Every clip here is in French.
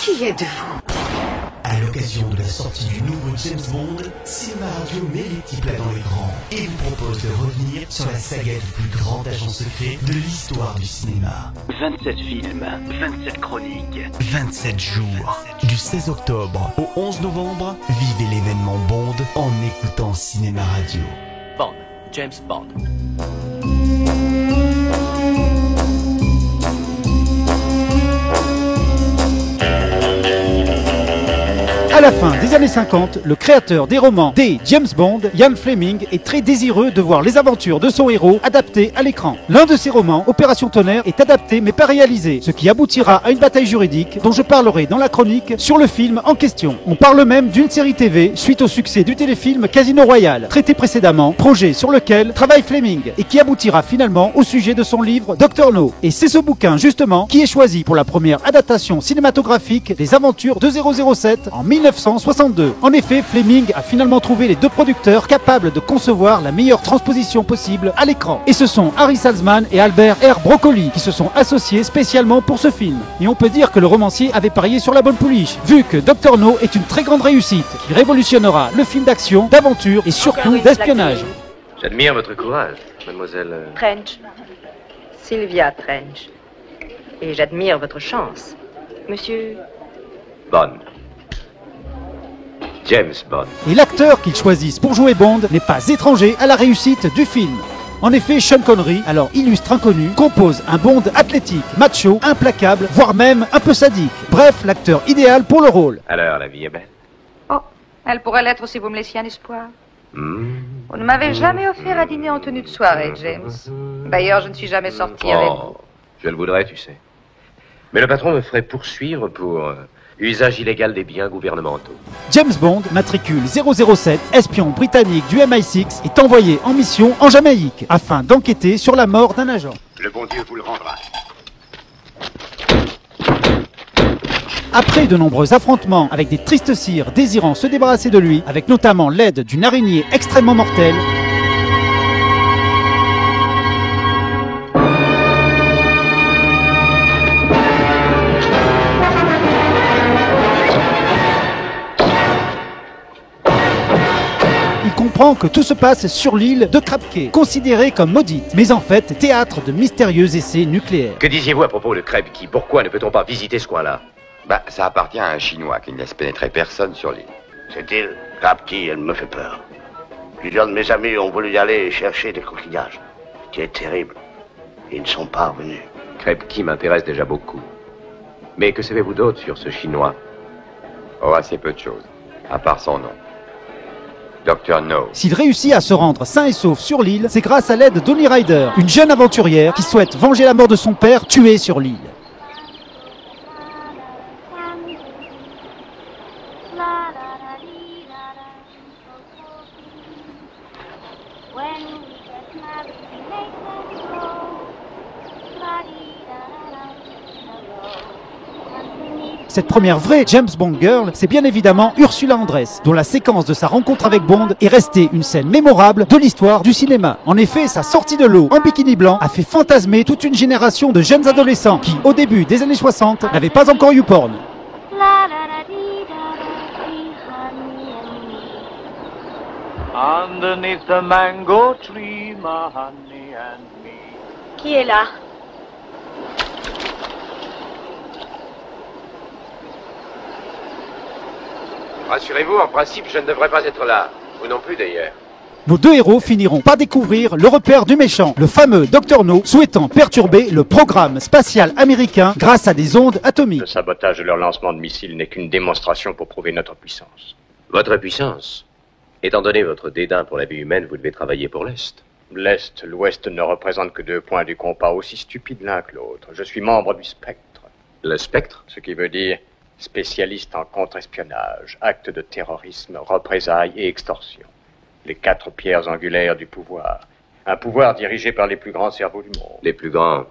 Qui êtes-vous? À l'occasion de la sortie du nouveau James Bond, Cinéma Radio met les petits plats dans l'écran et vous propose de revenir sur la saga du plus grand agent secret de l'histoire du cinéma. 27 films, 27 chroniques, 27 jours. Du 16 octobre au 11 novembre, vivez l'événement Bond en écoutant Cinéma Radio. Bond, James Bond. À la fin des années 50, le créateur des romans des James Bond, Ian Fleming, est très désireux de voir les aventures de son héros adaptées à l'écran. L'un de ses romans, Opération Tonnerre, est adapté mais pas réalisé, ce qui aboutira à une bataille juridique dont je parlerai dans la chronique sur le film en question. On parle même d'une série TV suite au succès du téléfilm Casino Royale, traité précédemment, projet sur lequel travaille Fleming et qui aboutira finalement au sujet de son livre Dr No. Et c'est ce bouquin justement qui est choisi pour la première adaptation cinématographique des aventures de 007 en 1962. En effet, Fleming a finalement trouvé les deux producteurs capables de concevoir la meilleure transposition possible à l'écran. Et ce sont Harry Saltzman et Albert R. Broccoli qui se sont associés spécialement pour ce film. Et on peut dire que le romancier avait parié sur la bonne pouliche, vu que Dr No est une très grande réussite qui révolutionnera le film d'action, d'aventure et surtout d'espionnage. J'admire votre courage, mademoiselle... Trench. Sylvia Trench. Et j'admire votre chance, monsieur... Bond. James Bond. Et l'acteur qu'ils choisissent pour jouer Bond n'est pas étranger à la réussite du film. En effet, Sean Connery, alors illustre inconnu, compose un Bond athlétique, macho, implacable, voire même un peu sadique. Bref, l'acteur idéal pour le rôle. Alors, la vie est belle. Oh, elle pourrait l'être si vous me laissiez un espoir. Vous ne m'avez jamais offert à dîner en tenue de soirée, James. D'ailleurs, je ne suis jamais sorti avec vous. Je le voudrais, tu sais. Mais le patron me ferait poursuivre pour... usage illégal des biens gouvernementaux. James Bond, matricule 007, espion britannique du MI6, est envoyé en mission en Jamaïque afin d'enquêter sur la mort d'un agent. Le bon Dieu vous le rendra. Après de nombreux affrontements avec des tristes sires désirant se débarrasser de lui, avec notamment l'aide d'une araignée extrêmement mortelle, il comprend que tout se passe sur l'île de Krabke, considérée comme maudite, mais en fait théâtre de mystérieux essais nucléaires. Que disiez-vous à propos de Krabke? Pourquoi ne peut-on pas visiter ce coin-là? Ça appartient à un Chinois qui ne laisse pénétrer personne sur l'île. Cette île, Krabke, elle me fait peur. Plusieurs de mes amis ont voulu y aller chercher des coquillages. Ce qui est terrible. Ils ne sont pas revenus. Krabke m'intéresse déjà beaucoup. Mais que savez-vous d'autre sur ce Chinois? Oh, assez peu de choses, à part son nom. Dr No. S'il réussit à se rendre sain et sauf sur l'île, c'est grâce à l'aide d'Holly Rider, une jeune aventurière qui souhaite venger la mort de son père tué sur l'île. Cette première vraie James Bond girl, c'est bien évidemment Ursula Andress, dont la séquence de sa rencontre avec Bond est restée une scène mémorable de l'histoire du cinéma. En effet, sa sortie de l'eau en bikini blanc a fait fantasmer toute une génération de jeunes adolescents qui, au début des années 60, n'avaient pas encore eu porn. Underneath the mango tree, my honey and me. Qui est là? Rassurez-vous, en principe, je ne devrais pas être là. Vous non plus, d'ailleurs. Nos deux héros finiront par découvrir le repère du méchant, le fameux Dr No, souhaitant perturber le programme spatial américain grâce à des ondes atomiques. Le sabotage de leur lancement de missiles n'est qu'une démonstration pour prouver notre puissance. Votre puissance? Étant donné votre dédain pour la vie humaine, vous devez travailler pour l'Est. L'Est, l'Ouest ne représentent que deux points du compas, aussi stupides l'un que l'autre. Je suis membre du Spectre. Le Spectre? Ce qui veut dire spécialiste en contre-espionnage, actes de terrorisme, représailles et extorsion. Les 4 pierres angulaires du pouvoir. Un pouvoir dirigé par les plus grands cerveaux du monde. Les plus grands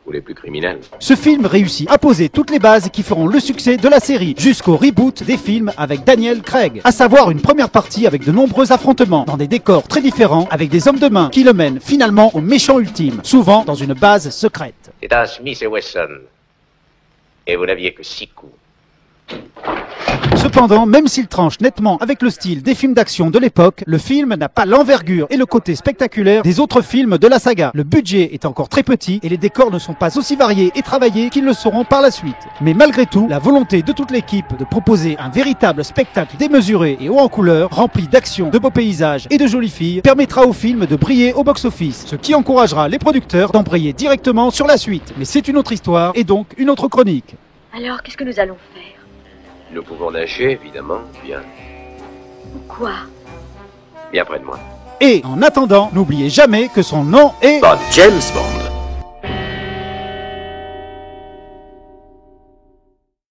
ou les plus criminels. Ce film réussit à poser toutes les bases qui feront le succès de la série, jusqu'au reboot des films avec Daniel Craig. À savoir une première partie avec de nombreux affrontements, dans des décors très différents, avec des hommes de main qui le mènent finalement au méchant ultime, souvent dans une base secrète. C'est un Smith et Wesson. Et vous n'aviez que 6 coups. Cependant, même s'il tranche nettement avec le style des films d'action de l'époque, le film n'a pas l'envergure et le côté spectaculaire des autres films de la saga. Le budget est encore très petit et les décors ne sont pas aussi variés et travaillés qu'ils le seront par la suite. Mais malgré tout, la volonté de toute l'équipe de proposer un véritable spectacle démesuré et haut en couleur, rempli d'action, de beaux paysages et de jolies filles, permettra au film de briller au box-office, ce qui encouragera les producteurs d'embrayer directement sur la suite. Mais c'est une autre histoire et donc une autre chronique. Alors, qu'est-ce que nous allons faire? Nous pouvons nager, évidemment, bien. Quoi? Bien près de moi. Et en attendant, n'oubliez jamais que son nom est... James Bond.